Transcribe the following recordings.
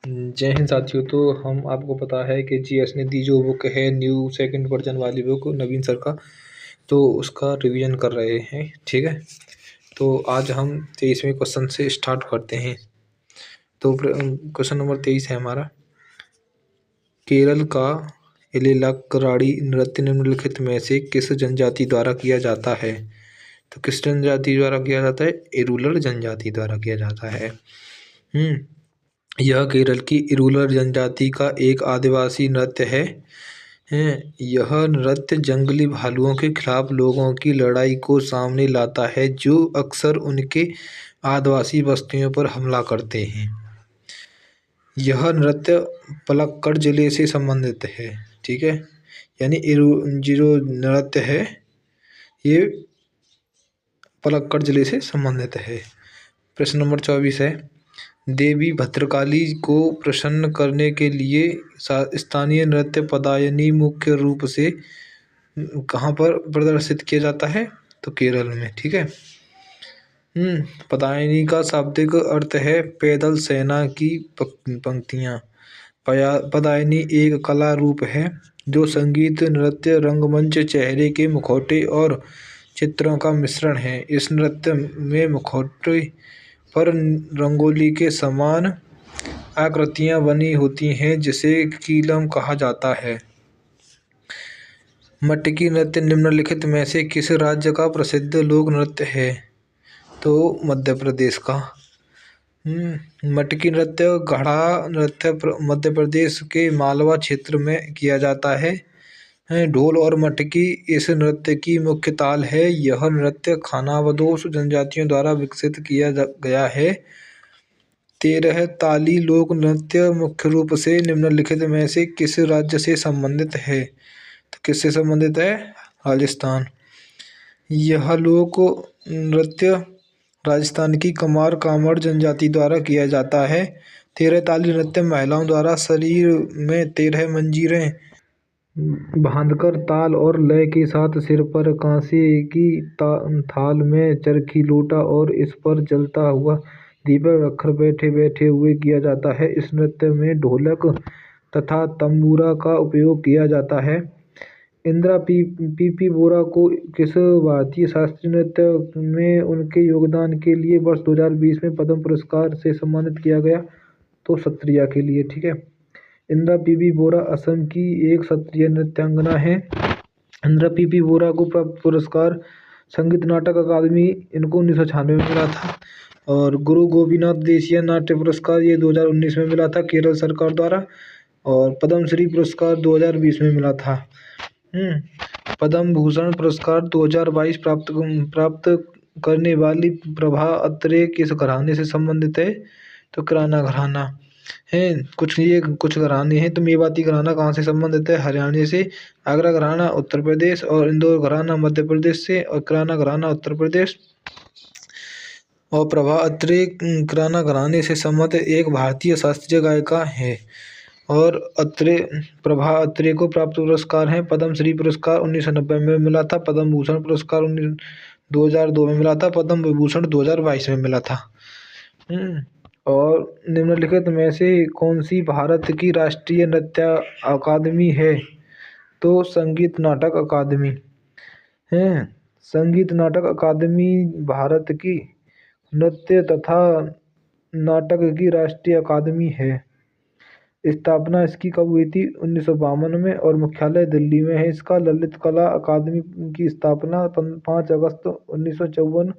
जय हिंद साथियों। तो हम आपको पता है कि जीएस ने दी जो बुक है न्यू सेकंड वर्जन वाली बुक नवीन सर का, तो उसका रिवीजन कर रहे हैं। ठीक है, तो आज हम 23वें क्वेश्चन से स्टार्ट करते हैं। तो क्वेश्चन नंबर 23 है हमारा, केरल का इल्लकराडी नृत्य निम्नलिखित में से किस जनजाति द्वारा किया जाता है? तो किस जनजाति द्वारा किया जाता है? इरुलर जनजाति द्वारा किया जाता है। यह केरल की इरुलर जनजाति का एक आदिवासी नृत्य है। यह नृत्य जंगली भालुओं के खिलाफ लोगों की लड़ाई को सामने लाता है, जो अक्सर उनके आदिवासी बस्तियों पर हमला करते हैं। यह नृत्य पलक्कड़ जिले से संबंधित है। ठीक है, यानी जो नृत्य है ये पलक्कड़ जिले से संबंधित है। प्रश्न नंबर 24 है, देवी भद्रकाली को प्रसन्न करने के लिए स्थानीय नृत्य पदायनी मुख्य रूप से कहाँ पर प्रदर्शित किया जाता है? तो केरल में। ठीक है, पदायनी का शाब्दिक अर्थ है पैदल सेना की पंक्तियाँ। पदायनी एक कला रूप है जो संगीत, नृत्य, रंगमंच, चेहरे के मुखौटे और चित्रों का मिश्रण है। इस नृत्य में मुखौटे पर रंगोली के समान आकृतियां बनी होती हैं, जिसे कीलम कहा जाता है। मटकी नृत्य निम्नलिखित में से किस राज्य का प्रसिद्ध लोक नृत्य है? तो मध्य प्रदेश का। मटकी नृत्य, घड़ा नृत्य मध्य प्रदेश के मालवा क्षेत्र में किया जाता है। ढोल और मटकी इस नृत्य की मुख्य ताल है। यह नृत्य खानाबदोश जनजातियों द्वारा विकसित किया गया है। 13 ताली लोक नृत्य मुख्य रूप से निम्नलिखित में से किस राज्य से संबंधित है? तो किससे संबंधित है? राजस्थान। यह लोक नृत्य राजस्थान की कमार कामड़ जनजाति द्वारा किया जाता है। 13 ताली नृत्य महिलाओं द्वारा शरीर में 13 मंजीरें बांधकर ताल और लय के साथ सिर पर कांसे की थाल में चरखी, लोटा और इस पर जलता हुआ दीपक रखकर बैठे बैठे हुए किया जाता है। इस नृत्य में ढोलक तथा तंबूरा का उपयोग किया जाता है। इंदिरा पी वोरा को किस भारतीय शास्त्रीय नृत्य में उनके योगदान के लिए वर्ष 2020 में पद्म पुरस्कार से सम्मानित किया गया? तो सत्रिया के लिए। ठीक है, इंदिरा पी वोरा असम की एक शास्त्रीय नृत्यांगना है। इंदिरा पी वोरा को प्राप्त पुरस्कार संगीत नाटक अकादमी इनको 1996 में मिला था, और गुरु गोपीनाथ देसिया नाट्य पुरस्कार ये 2019 में मिला था केरल सरकार द्वारा, और पद्म श्री पुरस्कार 2020 में मिला था। पद्म भूषण पुरस्कार 2022 प्राप्त करने वाली प्रभा अत्रे किस घराने से संबंधित है? तो किराना घराना है। कुछ घराने हैं। तो मेवाती घराना कहाँ से संबंधित है? हरियाणा से। आगरा घराना उत्तर प्रदेश, और इंदौर घराना मध्य प्रदेश से, और किराना घराना उत्तर प्रदेश। और प्रभा अत्रे किराना घराने से संबंधित एक भारतीय शास्त्रीय गायिका है। और प्रभा अत्रे को प्राप्त पुरस्कार हैं पद्म श्री पुरस्कार 1990 में मिला था, पद्म भूषण पुरस्कार 2002 में मिला था, पद्म विभूषण 2022 में मिला था। और निम्नलिखित में से कौन सी भारत की राष्ट्रीय नृत्य अकादमी है? तो संगीत नाटक अकादमी है। संगीत नाटक अकादमी भारत की नृत्य तथा नाटक की राष्ट्रीय अकादमी है। स्थापना इसकी कब हुई थी? 1952 में, और मुख्यालय दिल्ली में है इसका। ललित कला अकादमी की स्थापना 5 अगस्त 1954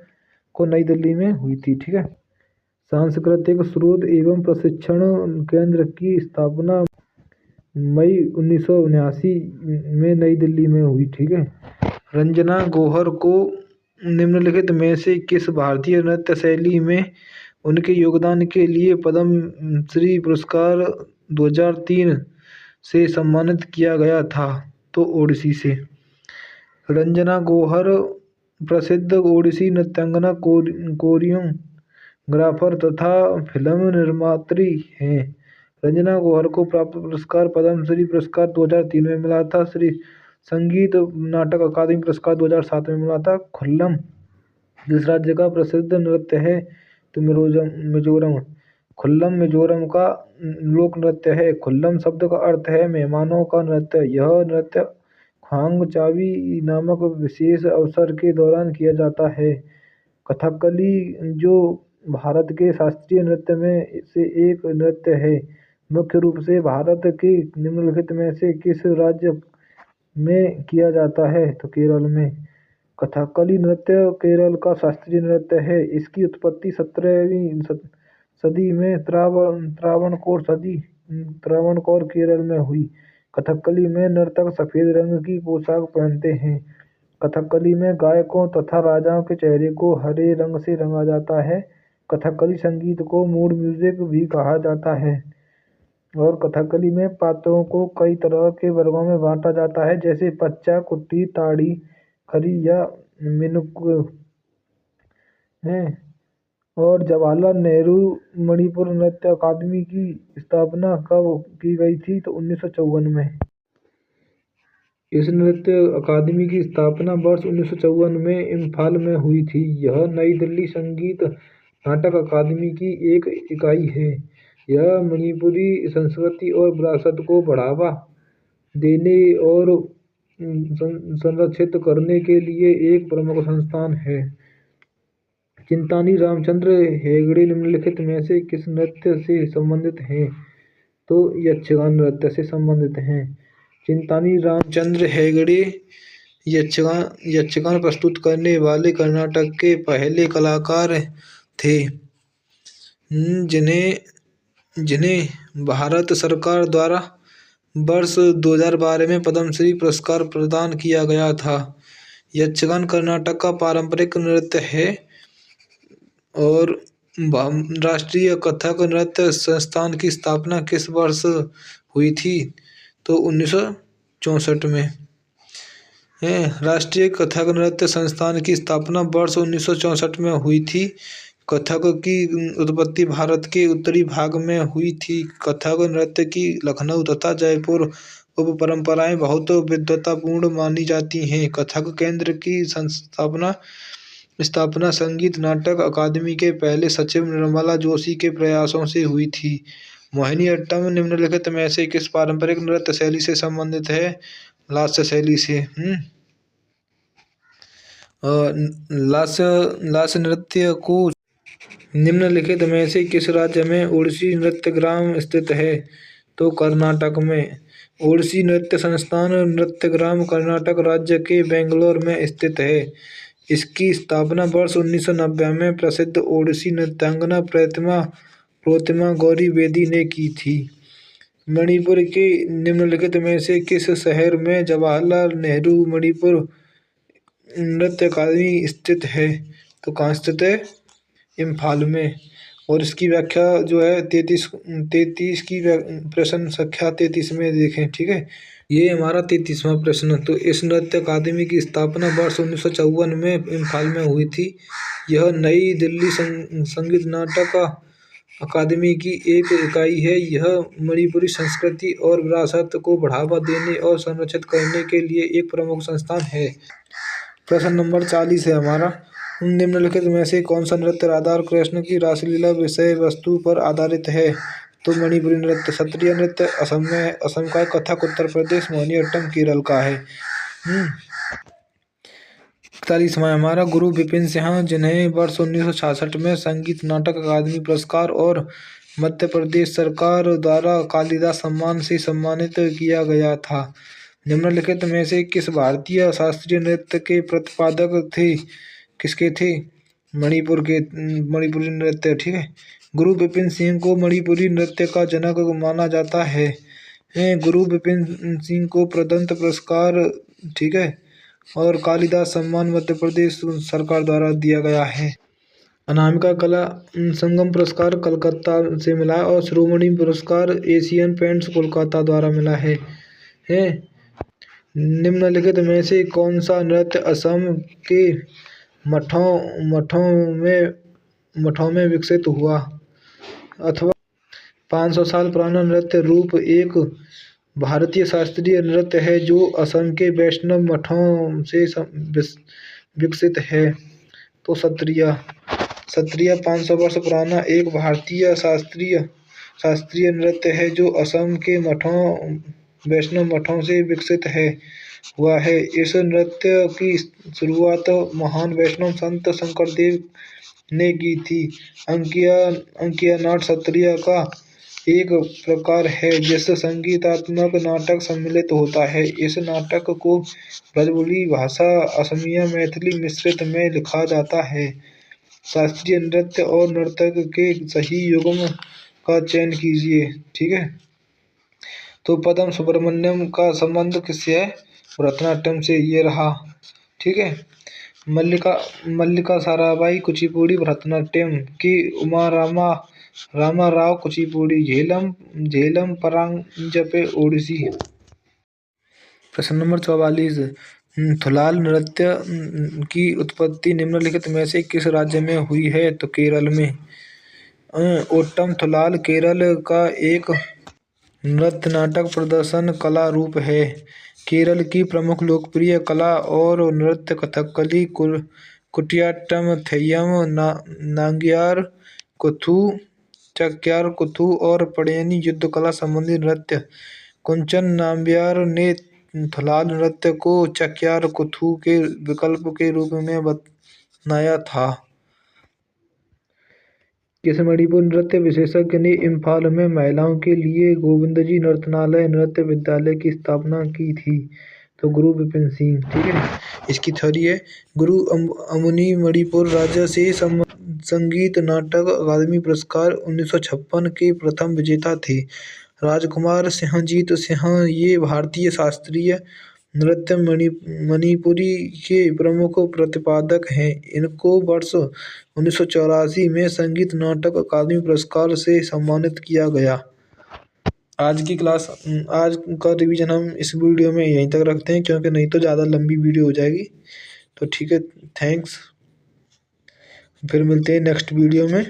को नई दिल्ली में हुई थी। ठीक है, सांस्कृतिक स्रोत एवं प्रशिक्षण केंद्र की स्थापना मई 1979 में नई दिल्ली में हुई। ठीक है, रंजना गौहर को निम्नलिखित में से किस भारतीय नृत्य शैली में उनके योगदान के लिए पद्म श्री पुरस्कार 2003 से सम्मानित किया गया था? तो ओडिसी से। रंजना गौहर प्रसिद्ध ओडिसी नृत्यांगना, कोरियोग्राफर तथा फिल्म निर्मात्री हैं। रंजना गौहर को प्राप्त पुरस्कार पद्म श्री पुरस्कार 2003 में मिला था। श्री संगीत नाटक अकादमी पुरस्कार 2007 में मिला था। खुल्लम किस राज्य का प्रसिद्ध नृत्य है? तो मिजोरम। खुल्लम मिजोरम का लोक नृत्य है। खुल्लम शब्द का अर्थ है मेहमानों का नृत्य। यह नृत्य ख्वांग चाबी नामक विशेष अवसर के दौरान किया जाता है। कथकली जो भारत के शास्त्रीय नृत्य में से एक नृत्य है, मुख्य रूप से भारत के निम्नलिखित में से किस राज्य में किया जाता है? तो केरल में। कथकली नृत्य केरल का शास्त्रीय नृत्य है। इसकी उत्पत्ति 17वीं सदी में त्रावणकोर केरल में हुई। कथकली में नर्तक सफेद रंग की पोशाक पहनते हैं। कथकली में गायकों तथा राजाओं के चेहरे को हरे रंग से रंगा जाता है। कथकली संगीत को मूड म्यूजिक भी कहा जाता है। और कथकली में पात्रों को कई तरह के वर्गों में बांटा जाता है, जैसे पच्चा, कुट्टी, ताड़ी, खरी या मिनुक हैं। और जवाहरलाल नेहरू मणिपुर नृत्य अकादमी की स्थापना कब की गई थी? तो 1954 में। इस नृत्य अकादमी की स्थापना वर्ष 1954 में इम्फाल में हुई थी। यह नई दिल्ली संगीत नाटक अकादमी की एक इकाई है। यह मणिपुरी संस्कृति और विरासत को बढ़ावा देने और संरक्षित करने के लिए एक प्रमुख संस्थान है। चिंतानी रामचंद्र हेगड़े निम्नलिखित में से किस नृत्य से संबंधित हैं? तो यक्षगान नृत्य से संबंधित हैं। चिंतानी रामचंद्र हेगड़े यक्षगान प्रस्तुत करने वाले कर्नाटक के पहले कलाकार थे, जिन्हें भारत सरकार द्वारा वर्ष 2012 में पद्मश्री पुरस्कार प्रदान किया गया था। यक्षगान कर्नाटक का पारंपरिक नृत्य है और राष्ट्रीय कथक नृत्य संस्थान की स्थापना किस वर्ष हुई थी? तो 1964 में। राष्ट्रीय कथक नृत्य संस्थान की स्थापना वर्ष 1964 में हुई थी। कथक की उत्पत्ति भारत के उत्तरी भाग में हुई थी। कथक नृत्य की लखनऊ तथा जयपुर उप परंपराएं बहुत विद्वतापूर्ण मानी जाती हैं। कथक केंद्र की स्थापना संगीत नाटक अकादमी के पहले सचिव निर्मला जोशी के प्रयासों से हुई थी। मोहिनीअट्टम निम्नलिखित में से किस पारंपरिक नृत्य शैली से संबंधित है? लास्य शैली से। लास्य नृत्य को निम्नलिखित में से किस राज्य में ओडिसी नृत्यग्राम स्थित है? तो कर्नाटक में। ओडिसी नृत्य संस्थान नृत्यग्राम कर्नाटक राज्य के बेंगलोर में स्थित है। इसकी स्थापना वर्ष 1990 में प्रसिद्ध ओडिसी नृत्यांगना प्रोतिमा गौरी बेदी ने की थी। मणिपुर के निम्नलिखित में से किस शहर में जवाहरलाल नेहरू मणिपुर नृत्य अकादमी स्थित है? तो कहाँ स्थित है? इम्फाल में। और इसकी व्याख्या जो है 33 की प्रश्न संख्या 33 में देखें, ठीक है। ये हमारा 33वां प्रश्न। तो इस नृत्य अकादमी की स्थापना वर्ष 1954 में इम्फाल में हुई थी। यह नई दिल्ली संगीत नाटक अकादमी की एक इकाई है। यह मणिपुरी संस्कृति और विरासत को बढ़ावा देने और संरक्षित करने के लिए एक प्रमुख संस्थान है। प्रश्न नंबर 40 है हमारा। निम्नलिखित में से कौन सा नृत्य राधा और कृष्ण की रासलीला विषय वस्तु पर आधारित है? तो मणिपुरी नृत्य। क्षत्रिय नृत्य असम में, असम का है। कथक उत्तर प्रदेश, मोहिनीअट्टम केरल का है। 41वां हमारा। गुरु बिपिन सिंह, जिन्हें वर्ष 1966 में संगीत नाटक अकादमी पुरस्कार और मध्य प्रदेश सरकार द्वारा कालिदास सम्मान से सम्मानित किया गया था, निम्नलिखित में से किस भारतीय शास्त्रीय नृत्य के प्रतिपादक थे? किसके थे? मणिपुरी नृत्य, ठीक है। गुरु बिपिन सिंह को मणिपुरी नृत्य का जनक माना जाता है। गुरु बिपिन सिंह को प्रदत्त पुरस्कार, ठीक है, और कालिदास सम्मान मध्य प्रदेश सरकार द्वारा दिया गया है। अनामिका कला संगम पुरस्कार कलकत्ता से मिला है और शिरोमणि पुरस्कार एशियन पेंट्स कोलकाता द्वारा मिला है। निम्नलिखित में से कौन सा नृत्य असम के मठों में विकसित हुआ अथवा 500 साल पुराना नृत्य रूप एक भारतीय शास्त्रीय नृत्य है जो असम के वैष्णव मठों से विकसित है? तो सत्रिया। सत्रिया 500 वर्ष पुराना एक भारतीय शास्त्रीय नृत्य है जो असम के मठों वैष्णव मठों से विकसित हुआ है। इस नृत्य की शुरुआत महान वैष्णव संत शंकरदेव ने की थी। अंकिया नाट सत्रिया का एक प्रकार है जिससे संगीतात्मक नाटक सम्मिलित होता है। इस नाटक को ब्रजबुली भाषा असमिया मैथिली मिश्रित में लिखा जाता है। शास्त्रीय नृत्य और नर्तक के सही युग्म का चयन कीजिए। ठीक है, तो पद्म सुब्रमण्यम का संबंध किससे है? भरतनाट्यम से। ये रहा। ठीक है, मल्लिका साराभाई कुचिपुड़ी भरतनाट्यम की, उमा रामा राव कुचिपुड़ी, झेलम परांजपे ओडिसी। प्रश्न नंबर 44, थुलाल नृत्य की उत्पत्ति निम्नलिखित में से किस राज्य में हुई है? तो केरल में। ओट्टम थुलाल केरल का एक नृत्य नाटक प्रदर्शन कला रूप है। केरल की प्रमुख लोकप्रिय कला और नृत्य कथकली, कुटियाट्टम, थेय्यम, नांगियार कुथु, चक्यार कुथु और पड़ेनी युद्ध कला संबंधी नृत्य। कुंचन नाम्बियार ने थुलाल नृत्य को चक्यार कुथु के विकल्प के रूप में बनाया था। किस मणिपुर नृत्य विशेषज्ञ ने इम्फाल में महिलाओं के लिए गोविंदजी नर्तनालय नृत्य विद्यालय की स्थापना की थी? तो गुरु विपिन सिंह। ठीक है, इसकी थ्योरी है। गुरु अमुनी मणिपुर राज्य से संगीत नाटक अकादमी पुरस्कार 1956 के प्रथम विजेता थे। राजकुमार सिंहजीत सिंह ये भारतीय शास्त्रीय नृत्य मणिपुरी के प्रमुख प्रतिपादक हैं। इनको वर्ष 1984 में संगीत नाटक अकादमी पुरस्कार से सम्मानित किया गया। आज का रिवीजन हम इस वीडियो में यहीं तक रखते हैं क्योंकि नहीं तो ज़्यादा लंबी वीडियो हो जाएगी। तो ठीक है, थैंक्स, फिर मिलते हैं नेक्स्ट वीडियो में।